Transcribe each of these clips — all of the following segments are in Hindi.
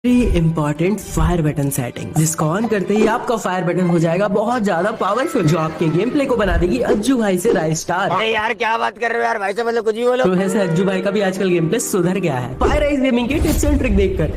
इम्पोर्टेंट फायर बटन सेटिंग, जिसको ऑन करते ही आपका फायर बटन हो जाएगा बहुत ज्यादा पावरफुल, जो आपके गेम प्ले को बना देगी अज्जू भाई से राइस स्टार। अरे यार क्या बात कर रहे हो यार, भाई से मतलब कुछ भी बोलो। तो वैसे अज्जू भाई का भी आजकल गेम प्ले सुधर गया है फायर राइस गेमिंग के टिप्स एंड ट्रिक देखकर।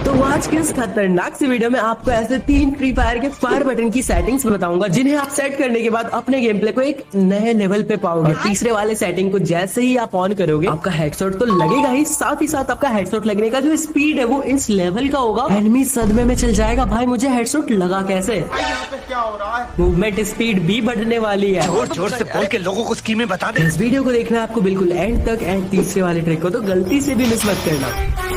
तो आज के इस खतरनाक सी वीडियो में आपको ऐसे 3 फ्री फायर के फायर बटन की सेटिंग्स बताऊंगा, जिन्हें आप सेट करने के बाद अपने गेम प्ले को एक नए लेवल पे पाओगे। तीसरे वाले सेटिंग को जैसे ही आप ऑन करोगे, आपका हेडशॉट तो लगेगा ही साथ आपका हेडशॉट लगने का जो स्पीड है वो इस लेवल का होगा। एनिमी सदमे में चल जाएगा, भाई मुझे हेडशॉट लगा कैसे। यहाँ पे क्या हो रहा है? मूवमेंट स्पीड भी बढ़ने वाली है। जोर जोर से बोल के लोगों को स्कीमें बता दे। इस वीडियो को देखना है आपको बिल्कुल एंड तक, एंड तीसरे वाले ट्रिक को तो गलती से भी मिस मत करना।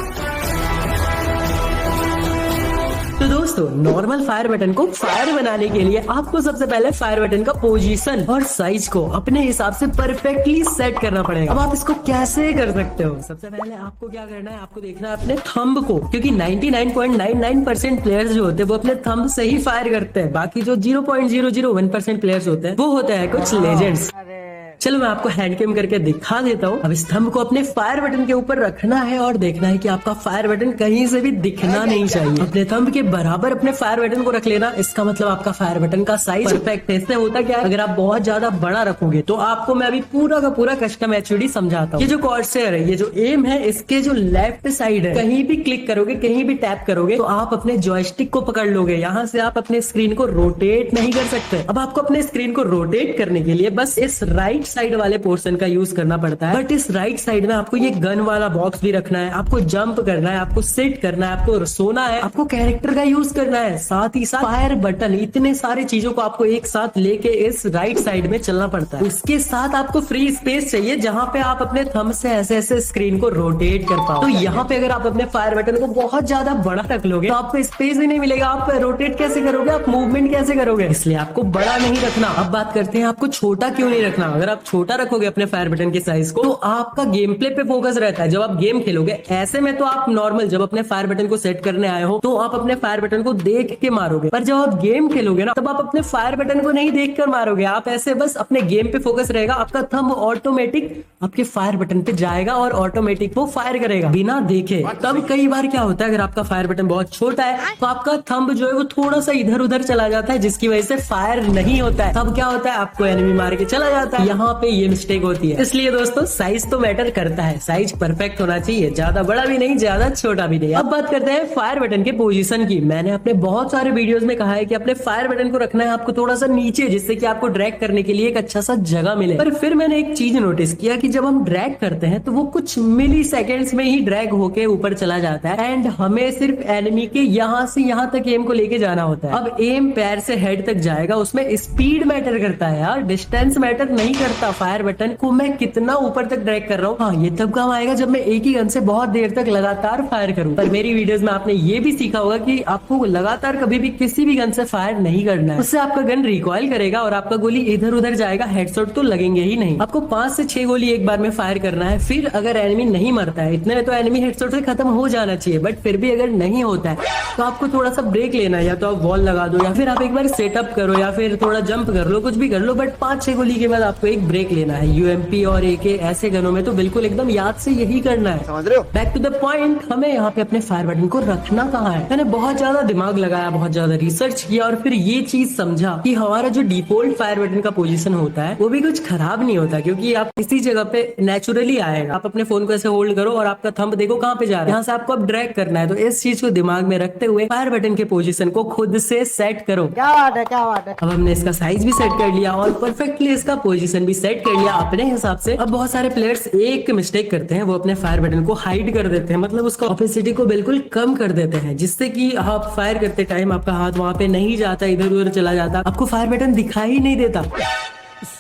तो दोस्तों, नॉर्मल फायर बटन को फायर बनाने के लिए आपको सबसे पहले फायर बटन का पोजीशन और साइज को अपने हिसाब से परफेक्टली सेट करना पड़ेगा। अब आप इसको कैसे कर सकते हो? सबसे पहले आपको क्या करना है, आपको देखना है अपने थंब को, क्योंकि 99.99% प्लेयर्स जो होते हैं वो अपने थंब से ही फायर करते हैं। बाकी जो 0.001% प्लेयर्स होते हैं वो होते हैं कुछ लेजेंड्स। चलो मैं आपको हैंड कैम करके दिखा देता हूँ। अब इस थंब को अपने फायर बटन के ऊपर रखना है और देखना है कि आपका फायर बटन कहीं से भी दिखना नहीं चाहिए। अपने थंब के बराबर अपने फायर बटन को रख लेना। इसका मतलब आपका फायर बटन का साइज परफेक्ट है। इससे होता क्या है, अगर आप बहुत ज्यादा बड़ा रखोगे तो आपको मैं अभी पूरा का पूरा कस्टम एचयूडी समझाता हूँ। ये जो कॉर्सेयर है, ये जो एम है, इसके जो लेफ्ट साइड है, कहीं भी क्लिक करोगे, कहीं भी टैप करोगे तो आप अपने जॉयस्टिक को पकड़ लोगे। यहाँ से आप अपने स्क्रीन को रोटेट नहीं कर सकते। अब आपको अपने स्क्रीन को रोटेट करने के लिए बस इस राइट साइड वाले पोर्शन का यूज करना पड़ता है। बट इस राइट साइड में आपको ये गन वाला बॉक्स भी रखना है, आपको जंप करना है, आपको सिट करना है, आपको सोना है, आपको कैरेक्टर का यूज करना है, साथ ही साथ फायर बटन, इतने सारे चीजों को आपको एक साथ लेके इस राइट साइड में चलना पड़ता है। उसके साथ आपको फ्री स्पेस चाहिए जहां पे आप अपने थंब से ऐसे ऐसे स्क्रीन को रोटेट कर पाओ। तो यहाँ पे अगर आप अपने फायर बटन को बहुत ज्यादा बड़ा रख लोगे तो आपको स्पेस ही नहीं मिलेगा। आप रोटेट कैसे करोगे, आप मूवमेंट कैसे करोगे? इसलिए आपको बड़ा नहीं रखना। अब बात करते हैं आपको छोटा क्यों नहीं रखना। अगर आप छोटा रखोगे अपने फायर बटन के साइज को तो आपका गेम प्ले पे फोकस रहता है। जब आप गेम खेलोगे ऐसे में तो आप नॉर्मल, जब अपने फायर बटन को सेट करने आए हो तो आप अपने फायर बटन को देख के मारोगे, पर जब आप गेम खेलोगे ना तब आप अपने फायर बटन को नहीं देख कर मारोगे। आप ऐसे बस अपने गेम पे फोकस रहेगा, आपका थंब ऑटोमेटिक आपके फायर बटन पे जाएगा और ऑटोमेटिक वो फायर करेगा बिना देखे। तब कई बार क्या होता है, अगर आपका फायर बटन बहुत छोटा है तो आपका थंब जो है वो थोड़ा सा इधर उधर चला जाता है, जिसकी वजह से फायर नहीं होता है। तब क्या होता है, आपको एनिमी मार के चला जाता है। यहाँ पे ये मिस्टेक होती है। इसलिए दोस्तों, साइज तो मैटर करता है। साइज परफेक्ट होना चाहिए, ज्यादा बड़ा भी नहीं, ज्यादा छोटा भी नहीं। अब बात करते हैं फायर बटन के पोजीशन की। मैंने अपने बहुत सारे वीडियोस में कहा है कि अपने फायर बटन को रखना है आपको थोड़ा सा नीचे, जिससे कि आपको ड्रैग करने के लिए एक अच्छा सा जगह मिले। पर फिर मैंने एक चीज नोटिस किया कि जब हम ड्रैग करते हैं तो वो कुछ मिली सेकेंड्स में ही ड्रैग होके ऊपर चला जाता है, एंड हमें सिर्फ एनिमी के यहाँ से यहाँ तक एम को लेके जाना होता है। अब एम पैर से हेड तक जाएगा, उसमें स्पीड मैटर करता है यार, डिस्टेंस मैटर नहीं करता। फायर बटन को मैं कितना ऊपर तक ड्रैग कर रहा हूँ, हाँ ये तब काम आएगा जब मैं एक ही गन से बहुत देर तक लगातार फायर करूँ। पर मेरी वीडियोस में आपने ये भी सीखा होगा कि आपको लगातार कभी भी किसी भी गन से फायर नहीं करना है। उससे आपका गन रिकॉइल करेगा और आपका गोली इधर उधर जाएगा, हेडशॉट तो लगेंगे ही नहीं। आपको 5 से 6 गोली एक बार में फायर करना है। फिर अगर एनिमी नहीं मरता है, इतने में तो एनिमी हेडशॉट से खत्म हो जाना चाहिए, बट फिर भी अगर नहीं होता है तो आपको थोड़ा सा ब्रेक लेना है। या तो आप वॉल लगा दो, या फिर आप एक बार सेटअप करो, या फिर थोड़ा जंप कर लो, कुछ भी कर लो, बट 5-6 गोली के बाद आपको एक ब्रेक लेना है। यूएमपी और एके ऐसे गनों में तो बिल्कुल एकदम याद से यही करना है। समझ रहे हो? बैक टू द पॉइंट, हमें यहाँ पे अपने फायर बटन को रखना कहाँ है। मैंने बहुत ज्यादा दिमाग लगाया, बहुत ज्यादा रिसर्च किया और फिर ये चीज समझा कि हमारा जो डिफॉल्ट फायर बटन का पोजीशन होता है वो भी कुछ खराब नहीं होता, क्योंकि आप किसी जगह पे नेचुरली आएगा। आप अपने फोन को ऐसे होल्ड करो और आपका थंब देखो कहाँ पे जा रहा है, यहाँ से आपको अब ड्रैग करना है। तो इस चीज को दिमाग में रखते हुए फायर बटन के पोजीशन को खुद से सेट करो। क्या बात है, क्या बात है। अब हमने इसका साइज भी सेट कर लिया और परफेक्टली इसका पोजीशन भी सेट कर लिया अपने हिसाब से। अब बहुत सारे प्लेयर्स एक मिस्टेक करते हैं, वो अपने फायर बटन को हाइड कर देते हैं, मतलब उसका ऑपेसिटी को बिल्कुल कम कर देते हैं, जिससे कि आप फायर करते टाइम आपका हाथ वहां पे नहीं जाता, इधर उधर चला जाता, आपको फायर बटन दिखाई नहीं देता।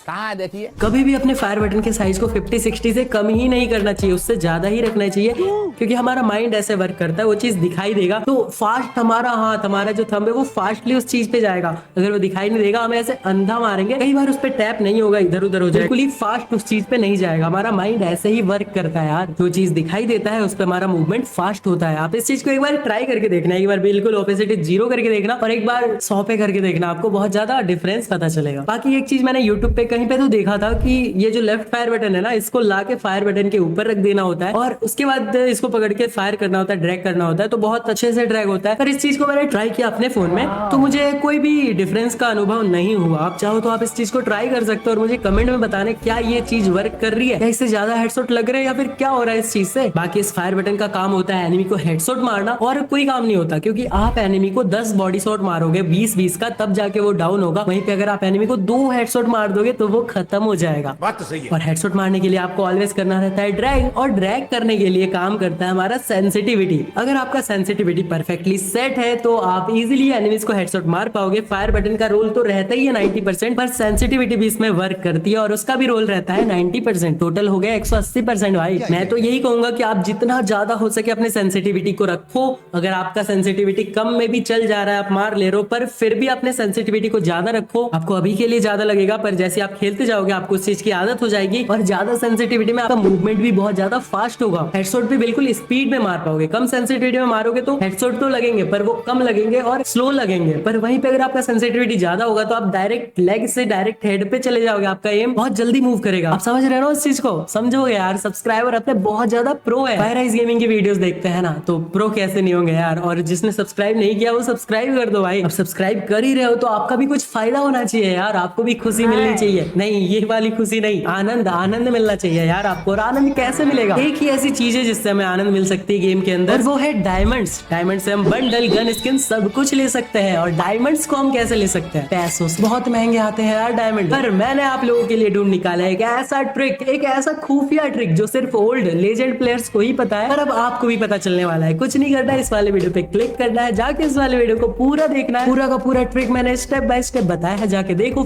कहाँ देखिए, कभी भी अपने फायर बटन के साइज को 50-60 से कम ही नहीं करना चाहिए, उससे ज्यादा ही रखना चाहिए, क्योंकि हमारा माइंड ऐसे वर्क करता है, वो चीज दिखाई देगा तो फास्ट हमारा हाथ, हमारा जो थंब है वो फास्टली उस चीज पे जाएगा। अगर वो दिखाई नहीं देगा, हम ऐसे अंधा मारेंगे, कई बार उस पे टैप नहीं होगा, इधर उधर हो जाएगा, बिल्कुल ही फास्ट उस चीज पे नहीं जाएगा। हमारा माइंड ऐसे ही वर्क करता है यार, जो चीज दिखाई देता है उस पर हमारा मूवमेंट फास्ट होता है। आप इस चीज को एक बार ट्राई करके देखना, एक बार बिल्कुल ऑपोजिट 0 करके देखना और एक बार 100 पे करके देखना, आपको बहुत ज्यादा डिफरेंस पता चलेगा। बाकी एक चीज मैंने यूट्यूब यूट्यूब पे कहीं पे तो देखा था कि ये जो लेफ्ट फायर बटन है ना, इसको ला के फायर बटन के ऊपर रख देना होता है और उसके बाद इसको पकड़ के फायर करना होता है, ड्रैग करना होता है, तो बहुत अच्छे से ड्रैग होता है। पर इस चीज को मैंने ट्राई किया अपने फोन में तो मुझे कोई भी डिफरेंस का अनुभव नहीं हुआ। आप चाहो तो आप इस चीज को ट्राई कर सकते हो और मुझे कमेंट में बताने क्या ये चीज वर्क कर रही है, क्या इससे ज्यादा हेडशॉट लग रहे हैं या फिर क्या हो रहा है इस चीज से। बाकी इस फायर बटन का काम होता है एनिमी को हेडशॉट मारना और कोई काम नहीं होता, क्योंकि आप एनिमी को 10 बॉडी शॉट मारोगे 20-20 का, तब जाके वो डाउन होगा। वहीं पे अगर आप एनिमी को 2 हेडशॉट मार दोगे तो वो खत्म हो जाएगा। बात तो सही है। और हेडशॉट मारने के लिए आपको ऑलवेज करना रहता है ड्रैग, और ड्रैग करने के लिए काम करता है हमारा सेंसिटिविटी। अगर आपका सेंसिटिविटी परफेक्टली सेट है तो आप इजीली एनिमीज को हेडशॉट मार पाओगे। फायर बटन का रोल तो रहता ही है 90%, पर सेंसिटिविटी भी इसमें वर्क करती है और उसका भी रोल रहता है 90%। टोटल हो गया 180% भाई। मैं तो यही कहूंगा कि आप जितना ज्यादा हो सके अपने सेंसिटिविटी को रखो। अगर आपका सेंसिटिविटी कम में भी चल जा रहा है, आप मार ले रहे हो, पर फिर भी अपने सेंसिटिविटी को ज्यादा रखो। आपको अभी के लिए ज्यादा लगेगा, पर जैसे आप खेलते जाओगे आपको उस चीज की आदत हो जाएगी और ज्यादा सेंसिटिविटी में आपका मूवमेंट भी बहुत ज्यादा फास्ट होगा। हेडशॉट भी बिल्कुल स्पीड में मार पाओगे। कम सेंसिटिविटी में मारोगे तो हेडशॉट तो लगेंगे पर वो कम लगेंगे और स्लो लगेंगे। पर वहीं पे अगर आपका सेंसिटिविटी ज्यादा होगा तो आप डायरेक्ट लेग से डायरेक्ट हेड पे चले जाओगे। आपका एम बहुत जल्दी मूव करेगा। आप समझ रहे हो इस चीज को? समझोगे यार। सब्सक्राइबर अपने बहुत ज्यादा प्रो है। फायराइज गेमिंग की वीडियोस देखते हैं ना, तो प्रो कैसे नहीं होंगे यार। और जिसने सब्सक्राइब नहीं किया वो सब्सक्राइब कर दो भाई। अब सब्सक्राइब कर ही रहे हो तो आपका भी कुछ फायदा होना चाहिए यार। आपको भी खुशी मिलनी चाहिए। नहीं, ये वाली खुशी नहीं, आनंद आनंद मिलना चाहिए यार आपको। और आनंद कैसे मिलेगा? एक ही ऐसी चीज है जिससे हमें आनंद मिल सकती है गेम के अंदर, और वो है डायमंड्स। डायमंड से हम बंडल, गन स्किन सब कुछ ले सकते हैं। और डायमंड्स को हम कैसे ले सकते हैं? पैसों से। बहुत महंगे आते हैं यार डायमंड। पर मैंने आप लोगों के लिए ढूंढ निकाला एक ऐसा ट्रिक, एक ऐसा खुफिया ट्रिक जो सिर्फ ओल्ड लेजेंड प्लेयर्स को ही पता है, पर अब आपको भी पता चलने वाला है। कुछ नहीं करना है, इस वाले वीडियो पे क्लिक करना है, जाके इस वाले वीडियो को पूरा देखना है। पूरा का पूरा ट्रिक मैंने स्टेप बाय स्टेप बताया है, जाके देखो।